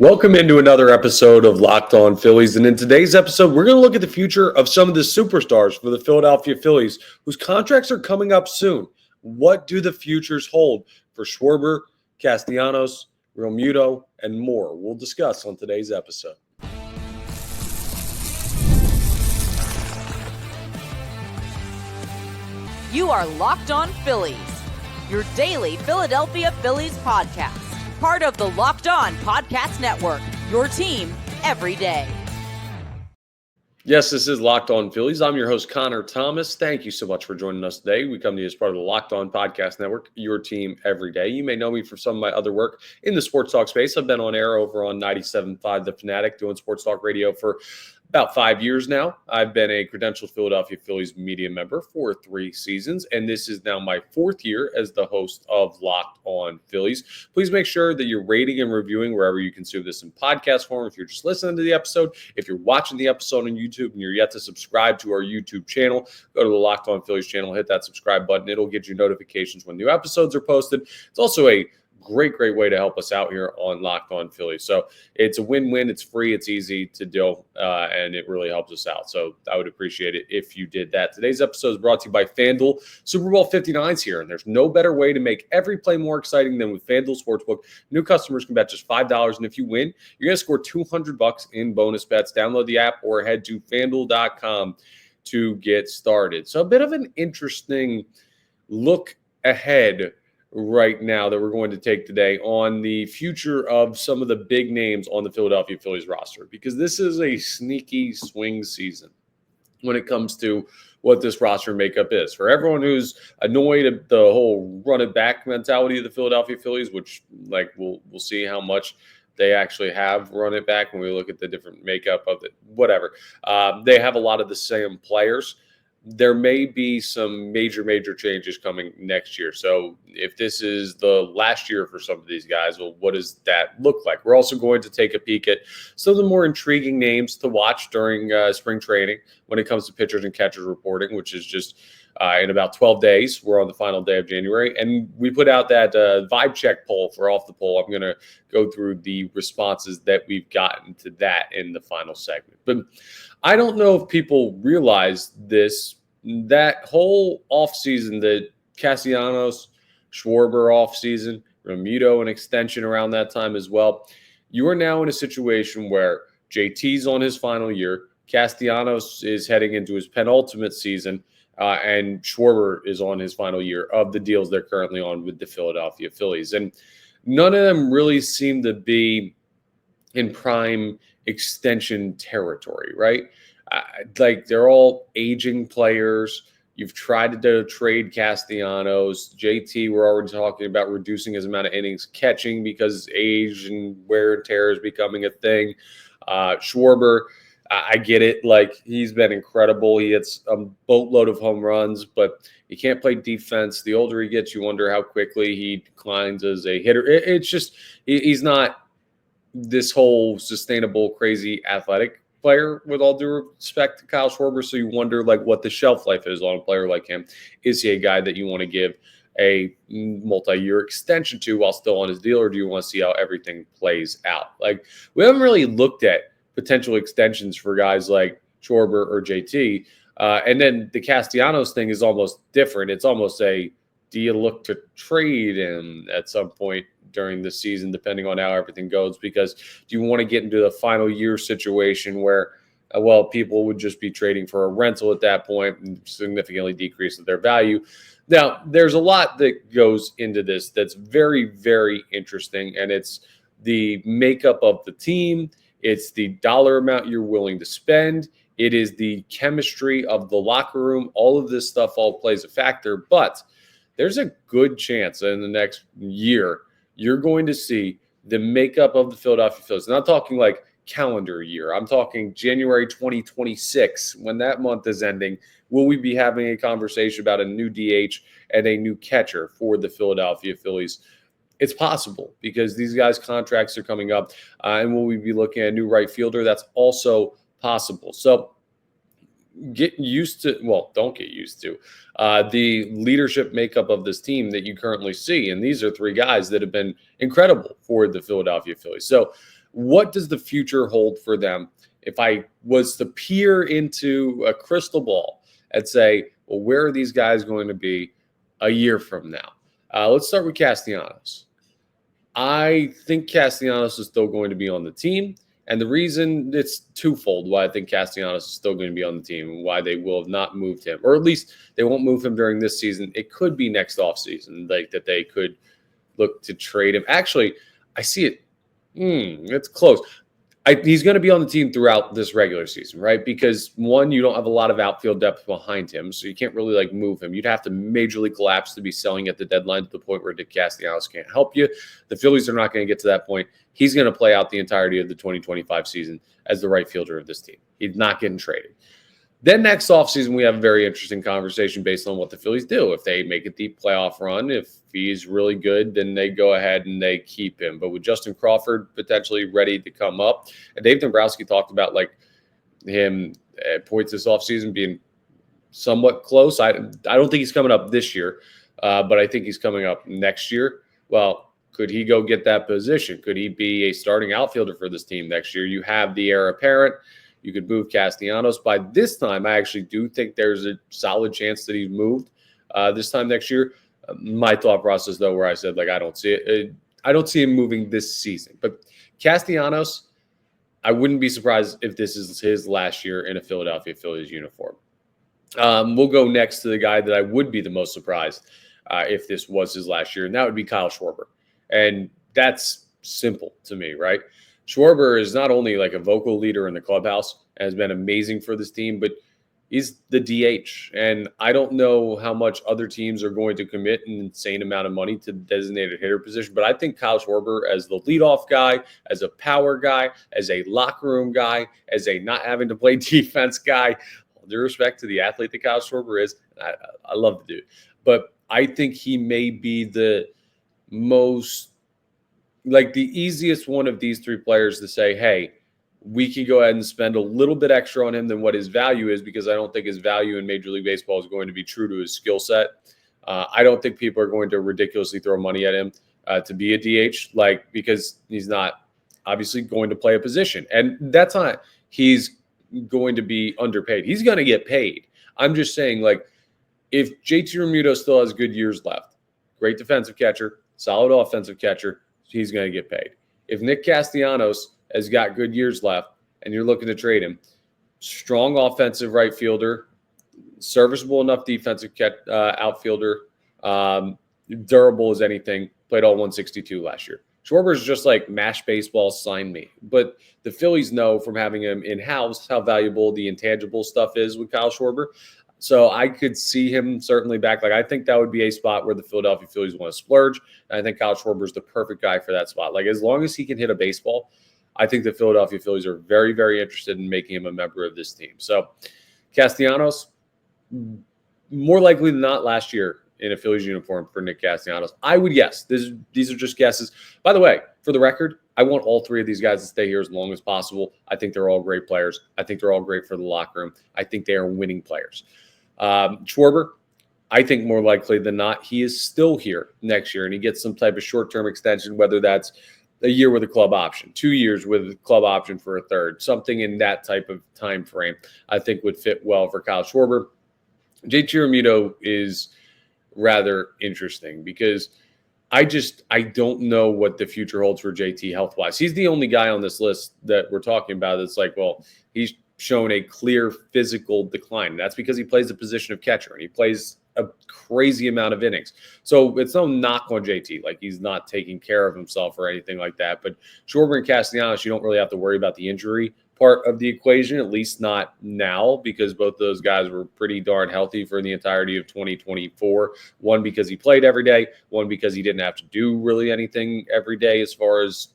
Welcome into another episode of Locked On Phillies. And in today's episode, we're going to look at the future of some of the superstars for the Philadelphia Phillies whose contracts are coming up soon. What do the futures hold for Schwarber, Castellanos, Realmuto, and more? We'll discuss on today's episode. You are Locked On Phillies, your daily Philadelphia Phillies podcast. Part of the Locked On Podcast Network, your team every day. Yes, this is Locked On Phillies. I'm your host, Connor Thomas. Thank you so much for joining us today. We come to you as part of the Locked On Podcast Network, your team every day. You may know me from some of my other work in the sports talk space. I've been on air over on 97.5 The Fanatic, doing sports talk radio for about 5 years now. I've been a credentialed Philadelphia Phillies media member for 3 seasons, and this is now my 4th year as the host of Locked On Phillies. Please make sure that you're rating and reviewing wherever you consume this in podcast form. If you're just listening to the episode, if you're watching the episode on YouTube and you're yet to subscribe to our YouTube channel, go to the Locked On Phillies channel, hit that subscribe button. It'll get you notifications when new episodes are posted. It's also a great way to help us out here on Locked On Phillies. So it's a win-win. It's free. It's easy to do, and it really helps us out. So I would appreciate it if you did that. Today's episode is brought to you by FanDuel. Super Bowl 59's here, and there's no better way to make every play more exciting than with FanDuel Sportsbook. New customers can bet just $5, and if you win, you're going to score $200 in bonus bets. Download the app or head to FanDuel.com to get started. So a bit of an interesting look ahead right now that we're going to take today on the future of some of the big names on the Philadelphia Phillies roster, because this is a sneaky swing season when it comes to what this roster makeup is. For everyone who's annoyed at the whole run it back mentality of the Philadelphia Phillies, which we'll see how much they actually have run it back when we look at the different makeup of it, whatever. They have a lot of the same players. There may be some major changes coming next year. So if this is the last year for some of these guys, well, what does that look like? We're also going to take a peek at some of the more intriguing names to watch during spring training when it comes to pitchers and catchers reporting, which is just in about 12 days. We're on the final day of January. And we put out that vibe check poll for Off the Poll. I'm going to go through the responses that we've gotten to that in the final segment. But I don't know if people realize this, that whole offseason, the Castellanos, Schwarber offseason, Realmuto an extension around that time as well. You are now in a situation where JT's on his final year, Castellanos is heading into his penultimate season, and Schwarber is on his final year of the deals they're currently on with the Philadelphia Phillies. And none of them really seem to be in prime extension territory, right? They're all aging players. You've tried to trade Castellanos. JT, we're already talking about reducing his amount of innings catching because age and wear and tear is becoming a thing. Schwarber, I get it. He's been incredible. He hits a boatload of home runs, but he can't play defense. The older he gets, you wonder how quickly he declines as a hitter. It's just, he's not this whole sustainable, crazy athletic player, with all due respect to Kyle Schwarber. So you wonder what the shelf life is on a player like him. Is he a guy that you want to give a multi-year extension to while still on his deal, or do you want to see how everything plays out? We haven't really looked at potential extensions for guys like Schwarber or JT. And then the Castellanos thing is almost different. It's almost do you look to trade him at some point during the season, depending on how everything goes? Because do you want to get into the final year situation where, people would just be trading for a rental at that point and significantly decrease their value? Now, there's a lot that goes into this that's very, very interesting, and it's the makeup of the team. It's the dollar amount you're willing to spend. It is the chemistry of the locker room. All of this stuff all plays a factor, but there's a good chance in the next year you're going to see the makeup of the Philadelphia Phillies. I'm not talking calendar year. I'm talking January 2026. When that month is ending, will we be having a conversation about a new DH and a new catcher for the Philadelphia Phillies? It's possible, because these guys' contracts are coming up. And will we be looking at a new right fielder? That's also possible. So get used to, don't get used to the leadership makeup of this team that you currently see. And these are 3 guys that have been incredible for the Philadelphia Phillies. So what does the future hold for them? If I was to peer into a crystal ball and say, well, where are these guys going to be a year from now? Let's start with Castellanos. I think Castellanos is still going to be on the team. And the reason, it's twofold why I think Castellanos is still going to be on the team and why they will have not moved him, or at least they won't move him during this season. It could be next offseason, like that they could look to trade him. Actually, I see it. It's close. He's going to be on the team throughout this regular season, right? Because one, you don't have a lot of outfield depth behind him, so you can't really like move him. You'd have to majorly collapse to be selling at the deadline to the point where Nick Castellanos can't help you. The Phillies are not going to get to that point. He's going to play out the entirety of the 2025 season as the right fielder of this team. He's not getting traded. Then next offseason, we have a very interesting conversation based on what the Phillies do. If they make a deep playoff run, if he's really good, then they go ahead and they keep him. But with Justin Crawford potentially ready to come up, and Dave Dombrowski talked about like him at points this offseason being somewhat close. I don't think he's coming up this year, but I think he's coming up next year. Well, could he go get that position? Could he be a starting outfielder for this team next year? You have the heir apparent. You could move Castellanos. By this time, I actually do think there's a solid chance that he's moved this time next year. My thought process, though, where I said, like, I don't see it. I don't see him moving this season. But Castellanos, I wouldn't be surprised if this is his last year in a Philadelphia Phillies uniform. We'll go next to the guy that I would be the most surprised if this was his last year, and that would be Kyle Schwarber. And that's simple to me, right? Schwarber is not only like a vocal leader in the clubhouse, has been amazing for this team, but he's the DH. And I don't know how much other teams are going to commit an insane amount of money to the designated hitter position, but I think Kyle Schwarber as the leadoff guy, as a power guy, as a locker room guy, as a not having to play defense guy, all due respect to the athlete that Kyle Schwarber is, I love the dude. But I think he may be the most, like the easiest one of these three players to say, hey, we can go ahead and spend a little bit extra on him than what his value is, because I don't think his value in Major League Baseball is going to be true to his skill set. I don't think people are going to ridiculously throw money at him to be a DH, like, because he's not obviously going to play a position. And that's not, he's going to be underpaid. He's going to get paid. I'm just saying, like, if JT Realmuto still has good years left, great defensive catcher, solid offensive catcher, he's going to get paid. If Nick Castellanos has got good years left and you're looking to trade him, strong offensive right fielder, serviceable enough defensive outfielder, durable as anything, played all 162 last year. Schwarber's just like mash baseball, sign me. But the Phillies know from having him in-house how valuable the intangible stuff is with Kyle Schwarber. So I could see him certainly back. Like, I think that would be a spot where the Philadelphia Phillies want to splurge. And I think Kyle Schwarber is the perfect guy for that spot. Like, as long as he can hit a baseball, I think the Philadelphia Phillies are very, very interested in making him a member of this team. So Castellanos, more likely than not last year in a Phillies uniform for Nick Castellanos. I would guess. These are just guesses. By the way, for the record, I want all three of these guys to stay here as long as possible. I think they're all great players. I think they're all great for the locker room. I think they are winning players. Schwarber, I think more likely than not, he is still here next year and he gets some type of short-term extension, whether that's a year with a club option, 2 years with a club option for a third, something in that type of time frame, I think would fit well for Kyle Schwarber. JT Realmuto is rather interesting because I don't know what the future holds for JT health-wise. He's the only guy on this list that we're talking about that's like, well, he's shown a clear physical decline. That's because he plays the position of catcher and he plays a crazy amount of innings. So it's no knock on JT. Like, he's not taking care of himself or anything like that. But Schwarber and Castellanos, you don't really have to worry about the injury part of the equation, at least not now, because both those guys were pretty darn healthy for the entirety of 2024. One because he played every day, one because he didn't have to do really anything every day, as far as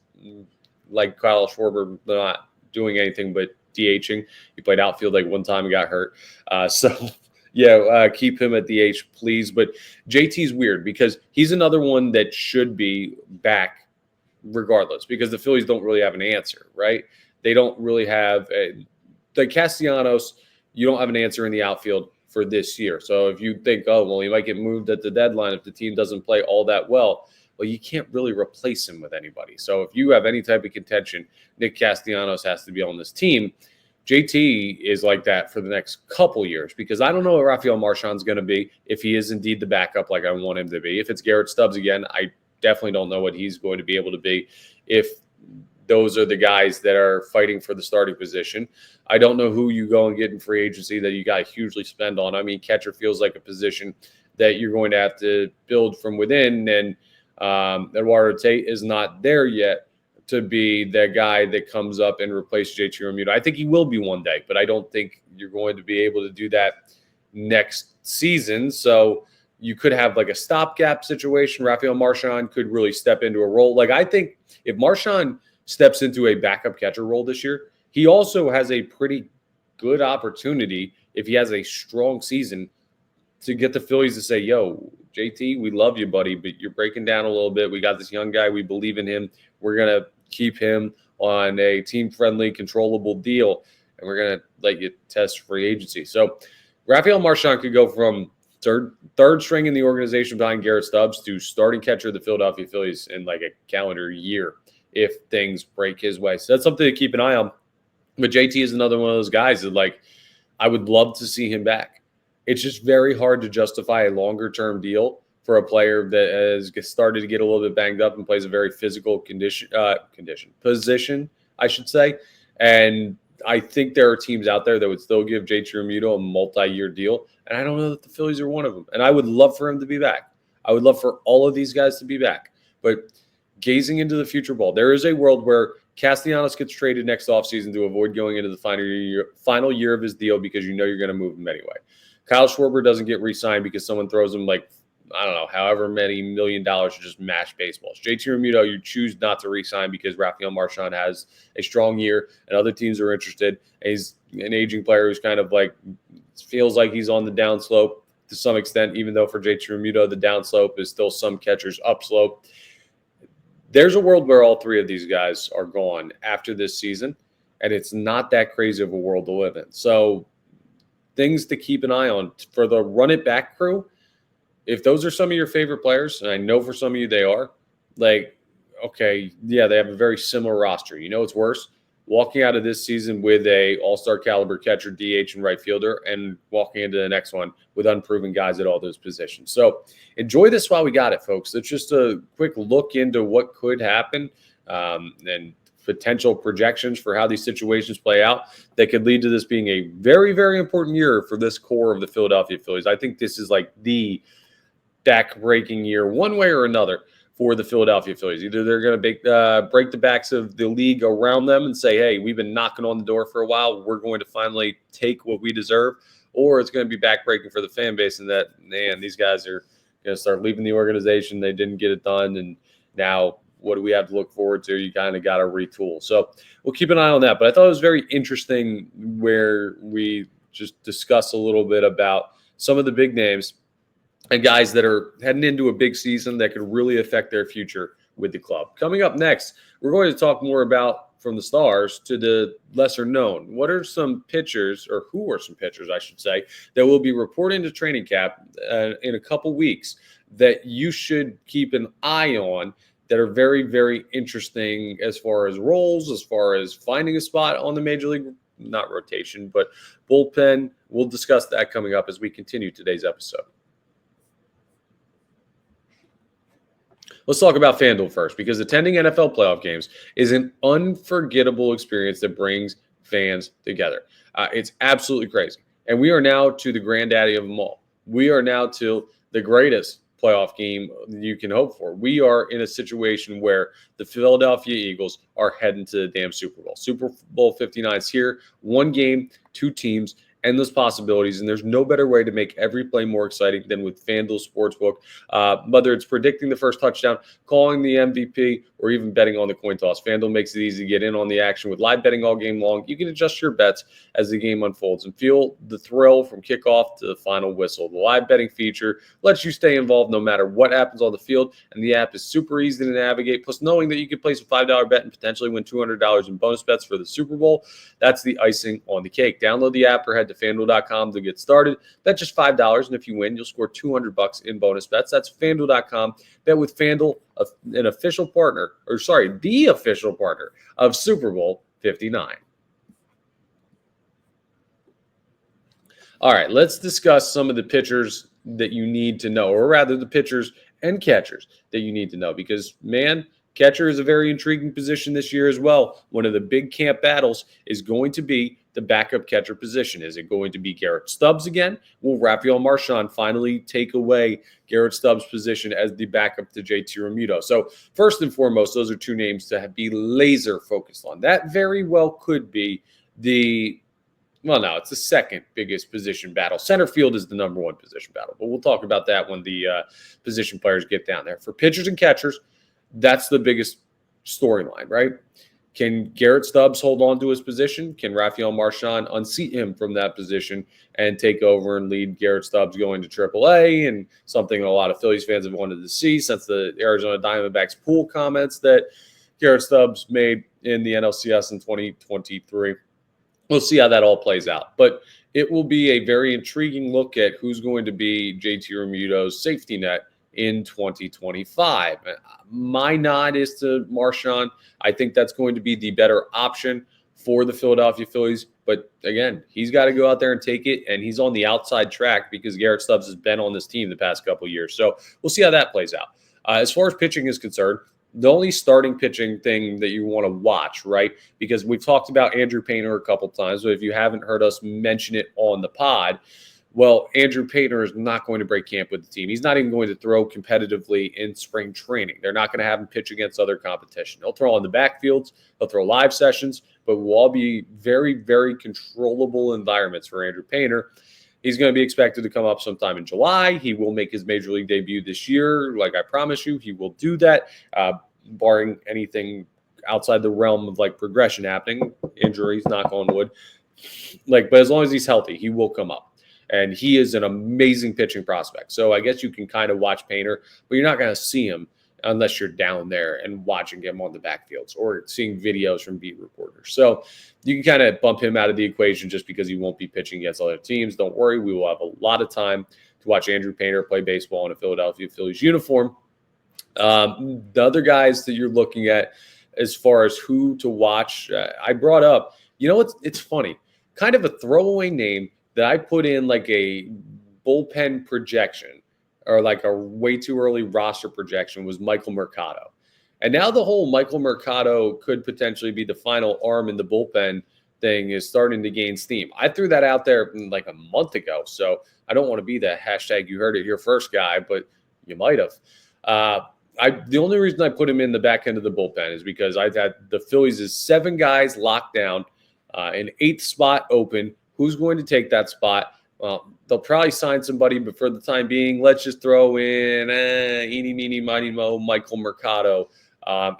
like Kyle Schwarber not doing anything but DHing. He played outfield like one time and got hurt. Keep him at DH, please. But JT's weird because he's another one that should be back regardless, because the Phillies don't really have an answer, right? They don't really have the Castellanos. You don't have an answer in the outfield for this year. So if you think, oh, well, he might get moved at the deadline if the team doesn't play all that well. well, you can't really replace him with anybody. So if you have any type of contention, Nick Castellanos has to be on this team. JT is like that for the next couple years because I don't know what Rafael Marchand's going to be if he is indeed the backup like I want him to be. If it's Garrett Stubbs again, I definitely don't know what he's going to be able to be if those are the guys that are fighting for the starting position. I don't know who you go and get in free agency that you got to hugely spend on. I mean, catcher feels like a position that you're going to have to build from within, and Eduardo Tate is not there yet to be that guy that comes up and replaces JT Realmuto. I think he will be one day, but I don't think you're going to be able to do that next season. So you could have like a stopgap situation. Rafael Marchand could really step into a role. Like I think if Marchand steps into a backup catcher role this year, he also has a pretty good opportunity if he has a strong season to get the Phillies to say, yo, JT, we love you, buddy, but you're breaking down a little bit. We got this young guy. We believe in him. We're going to keep him on a team-friendly, controllable deal, and we're going to let you test free agency. So Rafael Marchand could go from third string in the organization behind Garrett Stubbs to starting catcher of the Philadelphia Phillies in like a calendar year if things break his way. So that's something to keep an eye on. But JT is another one of those guys that, like, I would love to see him back. It's just very hard to justify a longer-term deal for a player that has started to get a little bit banged up and plays a very physical position, I should say. And I think there are teams out there that would still give JT Realmuto a multi-year deal. And I don't know that the Phillies are one of them. And I would love for him to be back. I would love for all of these guys to be back. But gazing into the future ball, there is a world where Castellanos gets traded next offseason to avoid going into the final year of his deal because you know you're going to move him anyway. Kyle Schwarber doesn't get re-signed because someone throws him like, I don't know, however many $1 million to just mash baseballs. JT Realmuto, you choose not to re-sign because Rafael Marchand has a strong year and other teams are interested. And he's an aging player who's kind of like feels like he's on the downslope to some extent, even though for JT Realmuto, the downslope is still some catchers' upslope. There's a world where all three of these guys are gone after this season, and it's not that crazy of a world to live in. So things to keep an eye on for the run it back crew. If those are some of your favorite players, and I know for some of you they are, like, okay, yeah, they have a very similar roster. You know what's worse? Walking out of this season with a all-star caliber catcher, DH, and right fielder, and walking into the next one with unproven guys at all those positions. So enjoy this while we got it, folks. It's just a quick look into what could happen and potential projections for how these situations play out that could lead to this being a very, very important year for this core of the Philadelphia Phillies. I think this is like the back-breaking year one way or another for the Philadelphia Phillies. Either they're going to break the backs of the league around them and say, hey, we've been knocking on the door for a while. We're going to finally take what we deserve. Or it's going to be back-breaking for the fan base and that, man, these guys are going to start leaving the organization. They didn't get it done. And now what do we have to look forward to? You kind of got to retool. So we'll keep an eye on that. But I thought it was very interesting where we just discussed a little bit about some of the big names and guys that are heading into a big season that could really affect their future with the club. Coming up next, we're going to talk more about from the stars to the lesser known. What are some pitchers, or who are some pitchers, I should say, that will be reporting to training camp in a couple weeks that you should keep an eye on that are very, very interesting as far as roles, as far as finding a spot on the major league, not rotation, but bullpen. We'll discuss that coming up as we continue today's episode. Let's talk about FanDuel first, because attending NFL playoff games is an unforgettable experience that brings fans together. It's absolutely crazy. And we are now to the granddaddy of them all. We are now to the greatest playoff game you can hope for. We are in a situation where the Philadelphia Eagles are heading to the damn Super Bowl. Super Bowl 59 is here. One game, two teams, endless possibilities, and there's no better way to make every play more exciting than with FanDuel Sportsbook. Whether it's predicting the first touchdown, calling the MVP, or even betting on the coin toss, FanDuel makes it easy to get in on the action with live betting all game long. You can adjust your bets as the game unfolds and feel the thrill from kickoff to the final whistle. The live betting feature lets you stay involved no matter what happens on the field, and the app is super easy to navigate. Plus, knowing that you can place a $5 bet and potentially win $200 in bonus bets for the Super Bowl, that's the icing on the cake. Download the app or head head to FanDuel.com to get started. Bet just $5, and if you win, you'll score $200 in bonus bets. That's FanDuel.com. Bet with FanDuel, the official partner of Super Bowl 59. All right, let's discuss some of the pitchers that you need to know, or rather the pitchers and catchers that you need to know, because, man, catcher is a very intriguing position this year as well. One of the big camp battles is going to be the backup catcher position. Is it going to be Garrett Stubbs again? Will Rafael Marchand finally take away Garrett Stubbs' position as the backup to JT Realmuto? So first and foremost, those are two names to be laser focused on. That very well could be it's the second biggest position battle. Center field is the number one position battle, but we'll talk about that when the position players get down there. For pitchers and catchers, that's the biggest storyline, right? Can Garrett Stubbs hold on to his position? Can Rafael Marchand unseat him from that position and take over and lead Garrett Stubbs going to AAA? And something a lot of Phillies fans have wanted to see since the Arizona Diamondbacks pool comments that Garrett Stubbs made in the NLCS in 2023. We'll see how that all plays out. But it will be a very intriguing look at who's going to be JT Realmuto's safety net in 2025. My nod is to Marchand. I think that's going to be the better option for the Philadelphia Phillies. But again, he's got to go out there and take it, and he's on the outside track because Garrett Stubbs has been on this team the past couple of years. So we'll see how that plays out. As far as pitching is concerned, the only starting pitching thing that you want to watch, right? Because we've talked about Andrew Painter a couple times, but if you haven't heard us mention it on the pod, well, Andrew Painter is not going to break camp with the team. He's not even going to throw competitively in spring training. They're not going to have him pitch against other competition. He'll throw on the backfields. He'll throw live sessions, but will all be very, very controllable environments for Andrew Painter. He's going to be expected to come up sometime in July. He will make his major league debut this year. Like I promise you, he will do that, barring anything outside the realm of like progression happening, injuries, knock on wood. But as long as he's healthy, he will come up. And he is an amazing pitching prospect. So I guess you can kind of watch Painter, but you're not going to see him unless you're down there and watching him on the backfields or seeing videos from beat reporters. So you can kind of bump him out of the equation just because he won't be pitching against other teams. Don't worry. We will have a lot of time to watch Andrew Painter play baseball in a Philadelphia Phillies uniform. The other guys that you're looking at as far as who to watch, I brought up, it's funny, kind of a throwaway name that I put in like a bullpen projection or like a way too early roster projection was Michael Mercado. And now the whole Michael Mercado could potentially be the final arm in the bullpen thing is starting to gain steam. I threw that out there like a month ago, so I don't want to be the hashtag you heard it here first guy, but you might have. The only reason I put him in the back end of the bullpen is because I've had the Phillies is 7 guys locked down, an 8th spot open. Who's going to take that spot? Well, they'll probably sign somebody, but for the time being, let's just throw in eeny, meeny, miny, mo, Michael Mercado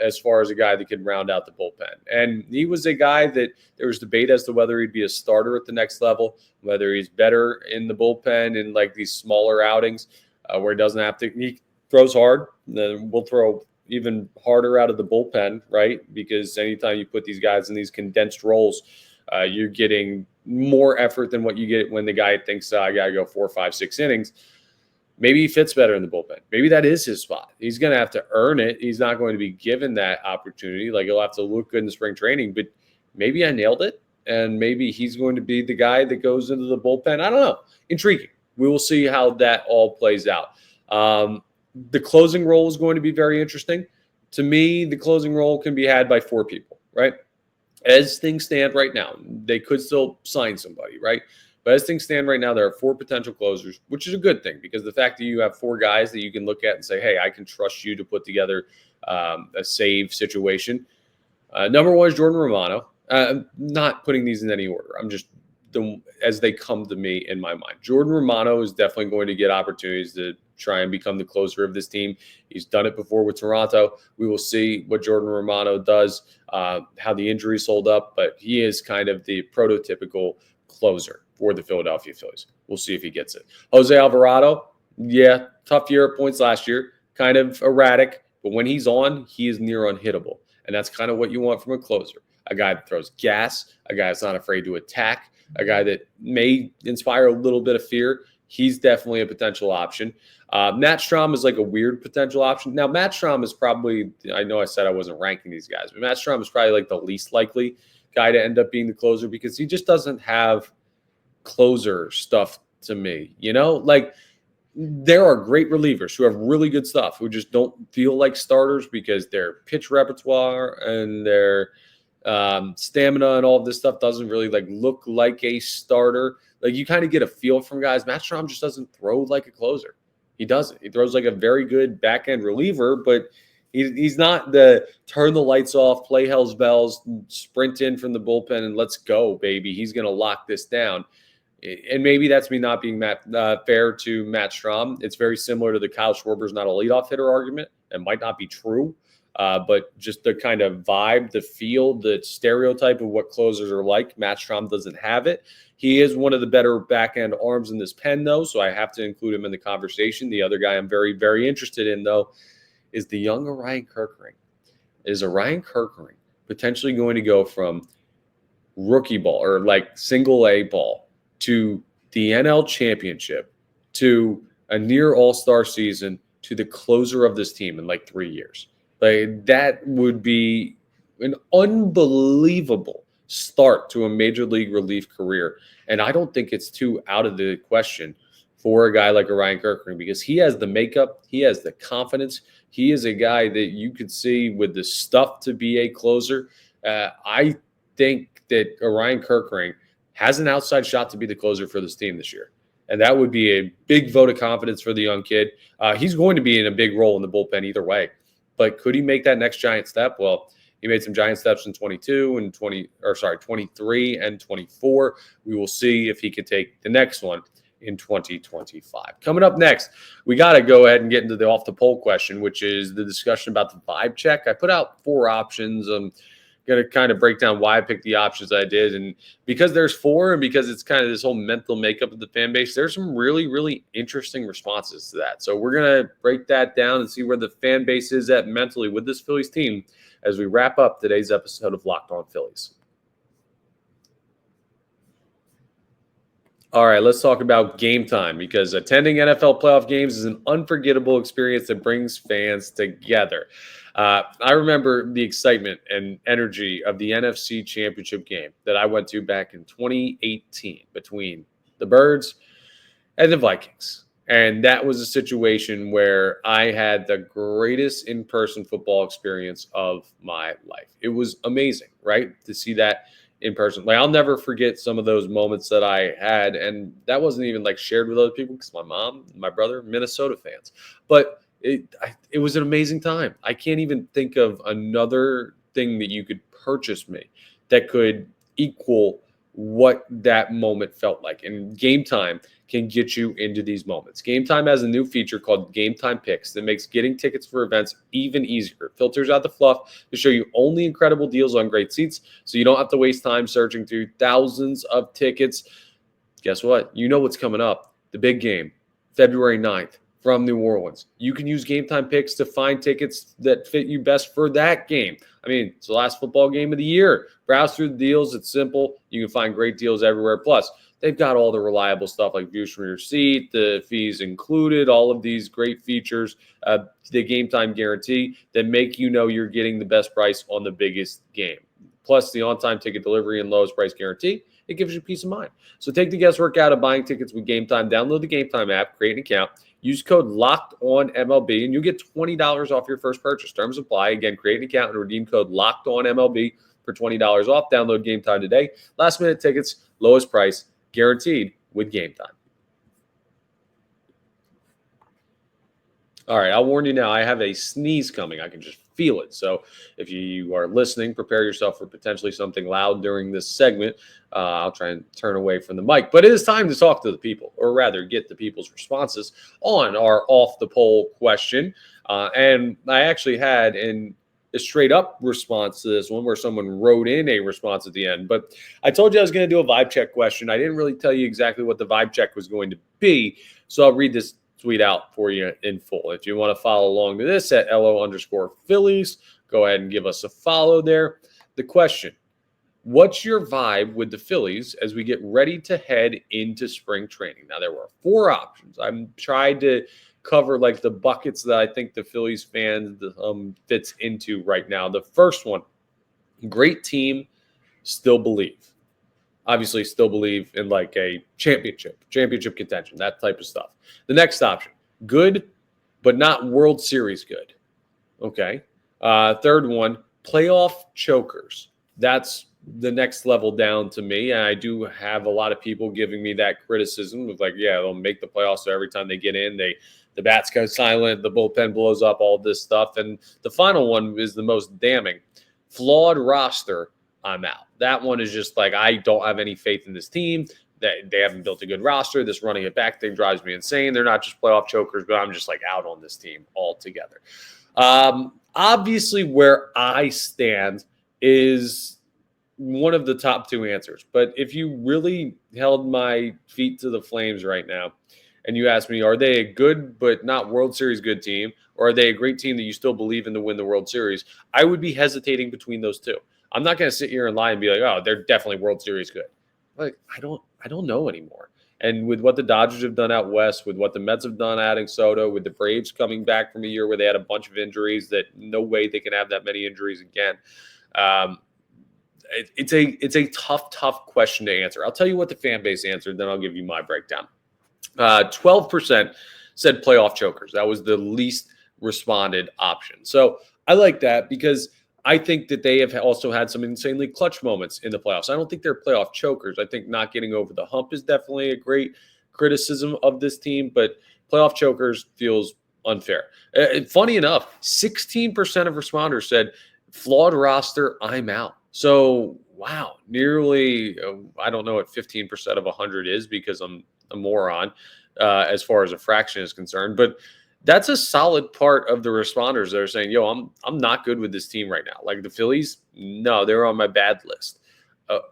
as far as a guy that could round out the bullpen. And he was a guy that there was debate as to whether he'd be a starter at the next level, whether he's better in the bullpen in like these smaller outings where he doesn't have to. He throws hard. Then we'll throw even harder out of the bullpen, right? Because anytime you put these guys in these condensed roles, you're getting more effort than what you get when the guy thinks, I got to go 4, 5, 6 innings. Maybe he fits better in the bullpen. Maybe that is his spot. He's going to have to earn it. He's not going to be given that opportunity. Like, he'll have to look good in the spring training, but maybe I nailed it, and maybe he's going to be the guy that goes into the bullpen. I don't know. Intriguing. We will see how that all plays out. The closing role is going to be very interesting. To me, the closing role can be had by 4 people, right? As things stand right now, they could still sign somebody, right? But as things stand right now, there are 4 potential closers, which is a good thing because the fact that you have 4 guys that you can look at and say, hey, I can trust you to put together a save situation. Number 1 is Jordan Romano. I'm not putting these in any order. I'm just as they come to me in my mind. Jordan Romano is definitely going to get opportunities to try and become the closer of this team. He's done it before with Toronto. We will see what Jordan Romano does, how the injuries hold up, but he is kind of the prototypical closer for the Philadelphia Phillies. We'll see if he gets it. Jose Alvarado, tough year at points last year, kind of erratic, but when he's on, he is near unhittable. And that's kind of what you want from a closer. A guy that throws gas, a guy that's not afraid to attack, a guy that may inspire a little bit of fear. He's definitely a potential option. Matt Strahm is like a weird potential option. Now, Matt Strahm is probably, I know I said I wasn't ranking these guys, but Matt Strahm is probably like the least likely guy to end up being the closer because he just doesn't have closer stuff to me. Like there are great relievers who have really good stuff who just don't feel like starters because their pitch repertoire and their stamina and all of this stuff doesn't really like look like a starter. Like you kind of get a feel from guys. Matt Strahm just doesn't throw like a closer. He doesn't. He throws like a very good back end reliever, but he's not the turn the lights off, play hell's bells, sprint in from the bullpen and let's go, baby. He's going to lock this down. And maybe that's me not being fair to Matt Strahm. It's very similar to the Kyle Schwarber's not a leadoff hitter argument. It might not be true, but just the kind of vibe, the feel, the stereotype of what closers are like, Matt Strahm doesn't have it. He is one of the better back-end arms in this pen, though, so I have to include him in the conversation. The other guy I'm very, very interested in, though, is the young Orion Kerkering. Is Orion Kerkering potentially going to go from rookie ball or like single A ball to the NL championship, to a near all-star season, to the closer of this team in like 3 years? Like that would be an unbelievable start to a major league relief career. And I don't think it's too out of the question for a guy like Orion Kerkering because he has the makeup, he has the confidence. He is a guy that you could see with the stuff to be a closer. I think that Orion Kerkering has an outside shot to be the closer for this team this year. And that would be a big vote of confidence for the young kid. He's going to be in a big role in the bullpen either way. But could he make that next giant step? Well, he made some giant steps in 23 and 24. We will see if he can take the next one in 2025. Coming up next, we got to go ahead and get into the off the poll question, which is the discussion about the vibe check. I put out 4 options. I'm going to kind of break down why I picked the options I did. And because there's 4 and because it's kind of this whole mental makeup of the fan base, there's some really, really interesting responses to that. So we're going to break that down and see where the fan base is at mentally with this Phillies team as we wrap up today's episode of Locked On Phillies. All right, let's talk about game time because attending NFL playoff games is an unforgettable experience that brings fans together. I remember the excitement and energy of the NFC Championship game that I went to back in 2018 between the Birds and the Vikings. And that was a situation where I had the greatest in-person football experience of my life. It was amazing, right? To see that in person. Like I'll never forget some of those moments that I had. And that wasn't even like shared with other people because my mom and my brother, Minnesota fans. But it was an amazing time. I can't even think of another thing that you could purchase me that could equal what that moment felt like. And Game Time can get you into these moments. Game Time has a new feature called Game Time Picks that makes getting tickets for events even easier. It filters out the fluff to show you only incredible deals on great seats, so you don't have to waste time searching through thousands of tickets. Guess what? You know what's coming up. The big game, February 9th. From New Orleans. You can use Game Time Picks to find tickets that fit you best for that game. I mean, it's the last football game of the year. Browse through the deals. It's simple. You can find great deals everywhere. Plus, they've got all the reliable stuff like views from your seat, the fees included, all of these great features, the Game Time guarantee that make you know you're getting the best price on the biggest game. Plus, the on-time ticket delivery and lowest price guarantee. It gives you peace of mind. So take the guesswork out of buying tickets with Game Time. Download the Game Time app, create an account, use code LOCKEDONMLB, and you'll get $20 off your first purchase. Terms apply. Again, create an account and redeem code LOCKEDONMLB for $20 off. Download Game Time today. Last minute tickets, lowest price, guaranteed with Game Time. All right, I'll warn you now, I have a sneeze coming. I can just feel it. So if you are listening, prepare yourself for potentially something loud during this segment. I'll try and turn away from the mic. But it is time to talk to the people, or rather get the people's responses on our off-the-poll question. And I actually had a straight-up response to this one where someone wrote in a response at the end. But I told you I was going to do a vibe check question. I didn't really tell you exactly what the vibe check was going to be. So I'll read this tweet out for you in full. If you want to follow along to this at LO_Phillies go ahead and give us a follow there. The question: what's your vibe with the Phillies as we get ready to head into spring training? Now, there were 4 options. I'm trying to cover like the buckets that I think the Phillies fans fits into right now. The first one: great team, still believe. Obviously, still believe in like a championship contention, that type of stuff. The next option: good, but not World Series good. Okay. Third one: playoff chokers. That's the next level down to me. And I do have a lot of people giving me that criticism of like, yeah, they'll make the playoffs. So every time they get in, the bats go silent, the bullpen blows up, all this stuff. And the final one is the most damning: flawed roster, I'm out. That one is just like, I don't have any faith in this team. They haven't built a good roster. This running it back thing drives me insane. They're not just playoff chokers, but I'm just like out on this team altogether. Obviously, where I stand is one of the top 2 answers. But if you really held my feet to the flames right now and you asked me, are they a good but not World Series good team, or are they a great team that you still believe in to win the World Series, I would be hesitating between those 2. I'm not going to sit here and lie and be like, oh, they're definitely World Series good. Like, I don't know anymore. And with what the Dodgers have done out west, with what the Mets have done adding Soto, with the Braves coming back from a year where they had a bunch of injuries that no way they can have that many injuries again. It's a tough question to answer. I'll tell you what the fan base answered, then I'll give you my breakdown. 12% said playoff chokers. That was the least responded option. So I like that because I think that they have also had some insanely clutch moments in the playoffs. I don't think they're playoff chokers. I think not getting over the hump is definitely a great criticism of this team, but playoff chokers feels unfair. Funny enough, 16% of responders said flawed roster, I'm out. So, wow, nearly, I don't know what 15% of 100 is because I'm a moron as far as a fraction is concerned, but that's a solid part of the responders that are saying, yo, I'm not good with this team right now. Like the Phillies, no, they're on my bad list.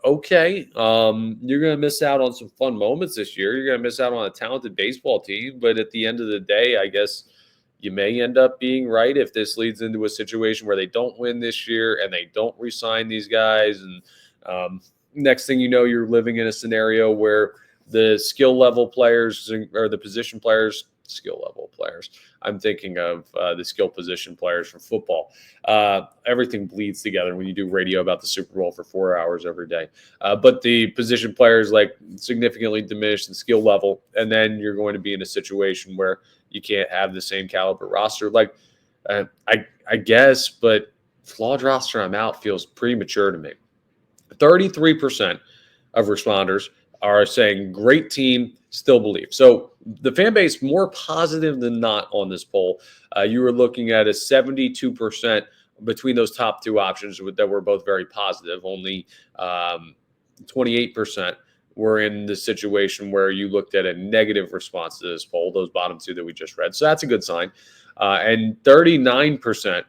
Okay, you're going to miss out on some fun moments this year. You're going to miss out on a talented baseball team. But at the end of the day, I guess you may end up being right if this leads into a situation where they don't win this year and they don't re-sign these guys. And next thing you know, you're living in a scenario where the skill level players or the position players, skill level players, I'm thinking of the skill position players from football. Everything bleeds together when you do radio about the Super Bowl for 4 hours every day. But the position players like significantly diminished in skill level, and then you're going to be in a situation where you can't have the same caliber roster. Like I guess, but flawed roster, I'm out feels premature to me. 33% of responders are saying great team, still believe. So the fan base more positive than not on this poll. You were looking at a 72% between those top 2 options that were both very positive. Only 28% were in the situation where you looked at a negative response to this poll, those bottom 2 that we just read. So that's a good sign. And 39%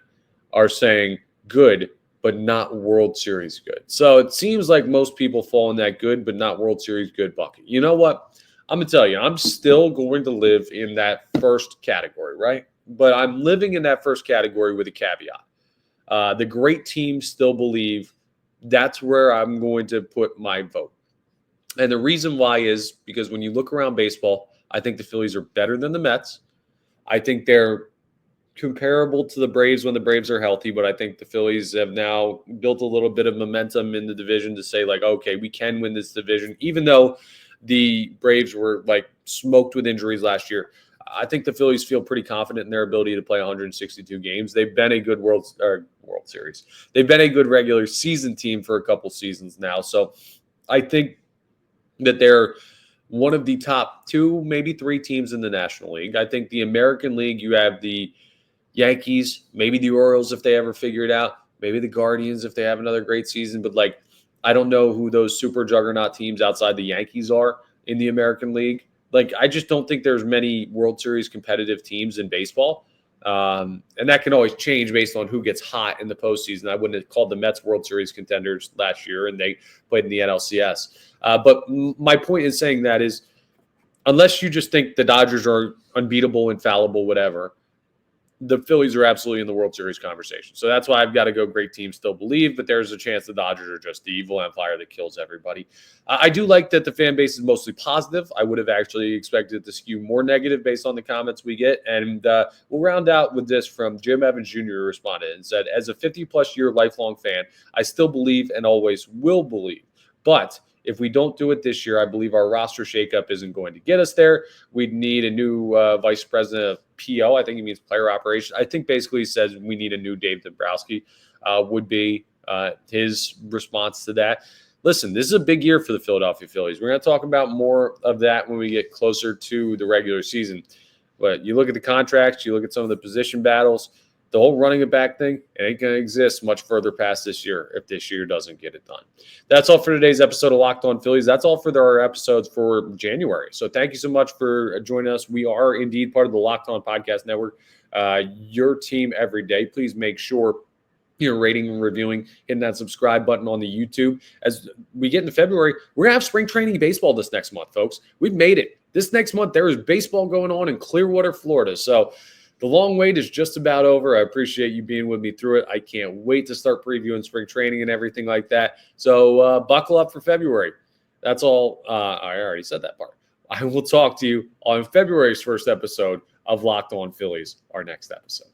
are saying good, but not World Series good. So it seems like most people fall in that good, but not World Series good bucket. You know what? I'm going to tell you, I'm still going to live in that first category, right? But I'm living in that first category with a caveat. The great teams still believe. That's where I'm going to put my vote. And the reason why is because when you look around baseball, I think the Phillies are better than the Mets. I think they're comparable to the Braves when the Braves are healthy, but I think the Phillies have now built a little bit of momentum in the division to say like, okay, we can win this division, even though the Braves were like smoked with injuries last year. I think the Phillies feel pretty confident in their ability to play 162 games. They've been a good World Series. They've been a good regular season team for a couple seasons now. So I think that they're one of the top 2, maybe 3 teams in the National League. I think the American League, you have the Yankees, maybe the Orioles if they ever figure it out, maybe the Guardians if they have another great season. But like, I don't know who those super juggernaut teams outside the Yankees are in the American League. Like, I just don't think there's many World Series competitive teams in baseball. And that can always change based on who gets hot in the postseason. I wouldn't have called the Mets World Series contenders last year, and they played in the NLCS. But my point in saying that is, unless you just think the Dodgers are unbeatable, infallible, whatever, the Phillies are absolutely in the World Series conversation. So that's why I've got to go great teams still believe, but there's a chance the Dodgers are just the evil empire that kills everybody. I do like that the fan base is mostly positive. I would have actually expected it to skew more negative based on the comments we get. And we'll round out with this from Jim Evans Jr., who responded and said, as a 50-plus year lifelong fan, I still believe and always will believe. But if we don't do it this year, I believe our roster shakeup isn't going to get us there. We'd need a new vice president of PO. I think he means player operations. I think basically he says we need a new Dave Dombrowski would be his response to that. Listen, this is a big year for the Philadelphia Phillies. We're going to talk about more of that when we get closer to the regular season. But you look at the contracts, you look at some of the position battles, the whole running it back thing, it ain't going to exist much further past this year if this year doesn't get it done. That's all for today's episode of Locked On Phillies. That's all for our episodes for January. So thank you so much for joining us. We are indeed part of the Locked On Podcast Network, your team every day. Please make sure you're rating and reviewing, hitting that subscribe button on the YouTube. As we get into February, we're going to have spring training baseball this next month, folks. We've made it. This next month, there is baseball going on in Clearwater, Florida. So the long wait is just about over. I appreciate you being with me through it. I can't wait to start previewing spring training and everything like that. So buckle up for February. That's all. I already said that part. I will talk to you on February's first episode of Locked On Phillies, our next episode.